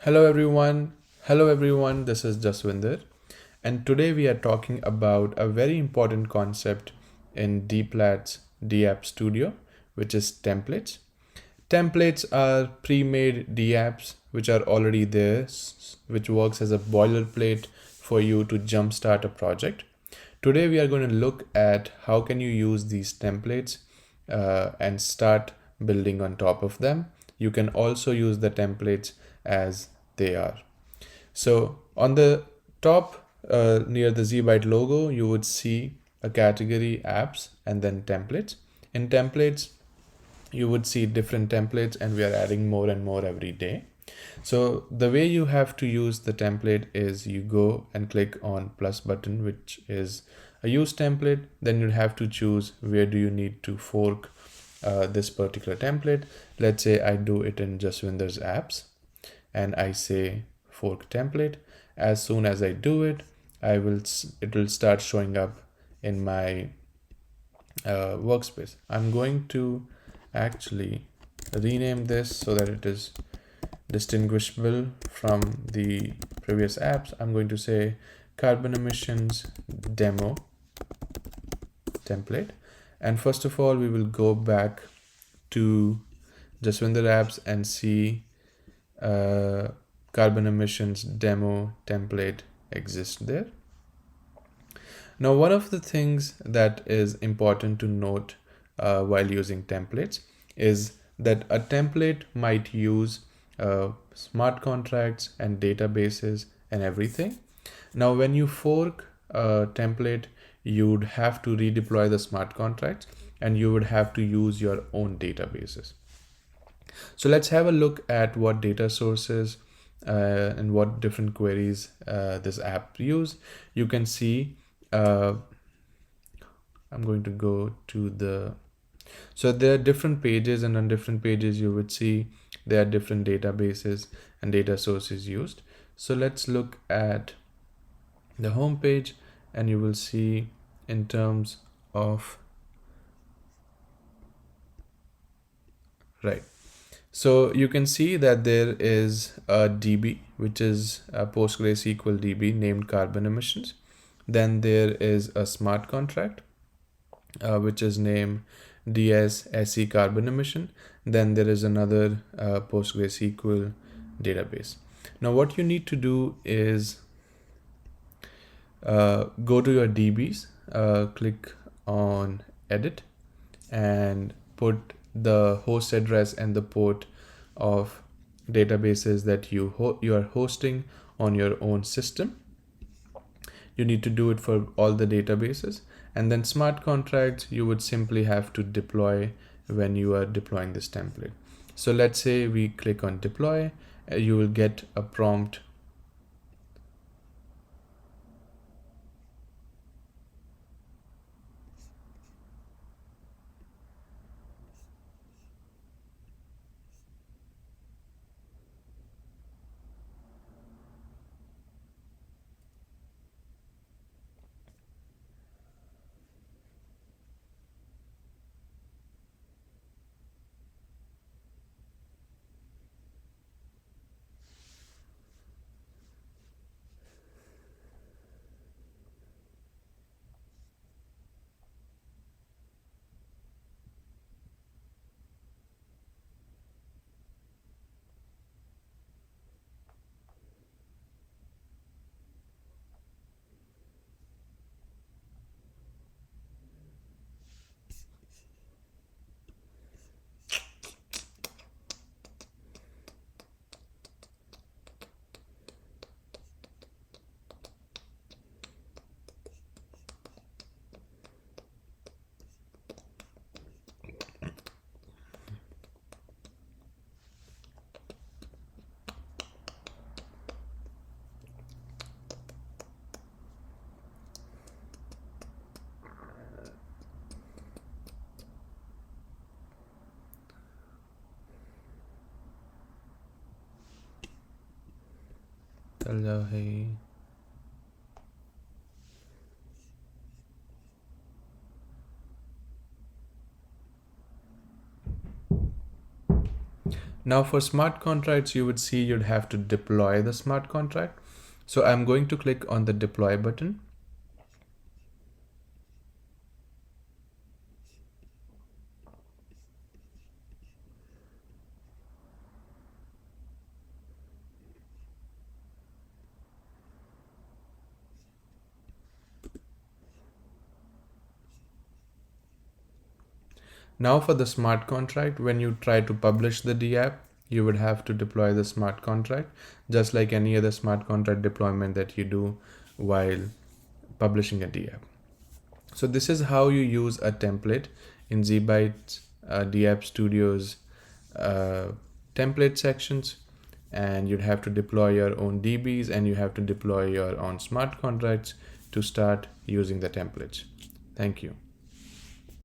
Hello everyone. Hello everyone. This is Jaswinder, and today we are talking about a very important concept in dPlat's dApp Studio, which is templates. Templates are pre-made dApps which are already there, which works as a boilerplate for you to jumpstart a project. Today we are going to look at how can you use these templates and start building on top of them. You can also use the templates as they are. So on the top near the zbyte logo, you would see a category apps and then templates. In templates, you would see different templates and we are adding more and more every day. So the way you have to use the template is you go and click on plus button, which is a use template. Then you have to choose where do you need to fork this particular template. Let's say I do it in Jaswinder's apps and I say fork template. As soon as I do it, it will start showing up in my workspace. I'm going to actually rename this so that it is distinguishable from the previous apps. I'm going to say carbon emissions demo template. And first of all, we will go back to Jaswinder apps and see carbon emissions demo template exists there. Now, one of the things that is important to note while using templates is that a template might use smart contracts and databases and everything. Now, when you fork a template, you would have to redeploy the smart contracts and you would have to use your own databases. So let's have a look at what data sources and what different queries this app use. You can see I'm going to go to so there are different pages, and on different pages you would see there are different databases and data sources used. So let's look at the home page and you will see in terms of right. So you can see that there is a DB, which is a PostgreSQL DB named carbon emissions. Then there is a smart contract, which is named DSSE carbon emission. Then there is another PostgreSQL database. Now what you need to do is go to your DBs, click on edit and put the host address and the port of databases that you are hosting on your own system. You need to do it for all the databases, and then smart contracts you would simply have to deploy when you are deploying this template. So let's say we click on deploy, you will get a prompt. चल जाओ है Now for smart contracts, you would see you'd have to deploy the smart contract. So I'm going to click on the deploy button. Now for the smart contract, when you try to publish the dApp, you would have to deploy the smart contract, just like any other smart contract deployment that you do while publishing a dApp. So this is how you use a template in zbyte dApp Studio's template sections, and you'd have to deploy your own DBs and you have to deploy your own smart contracts to start using the templates. Thank you.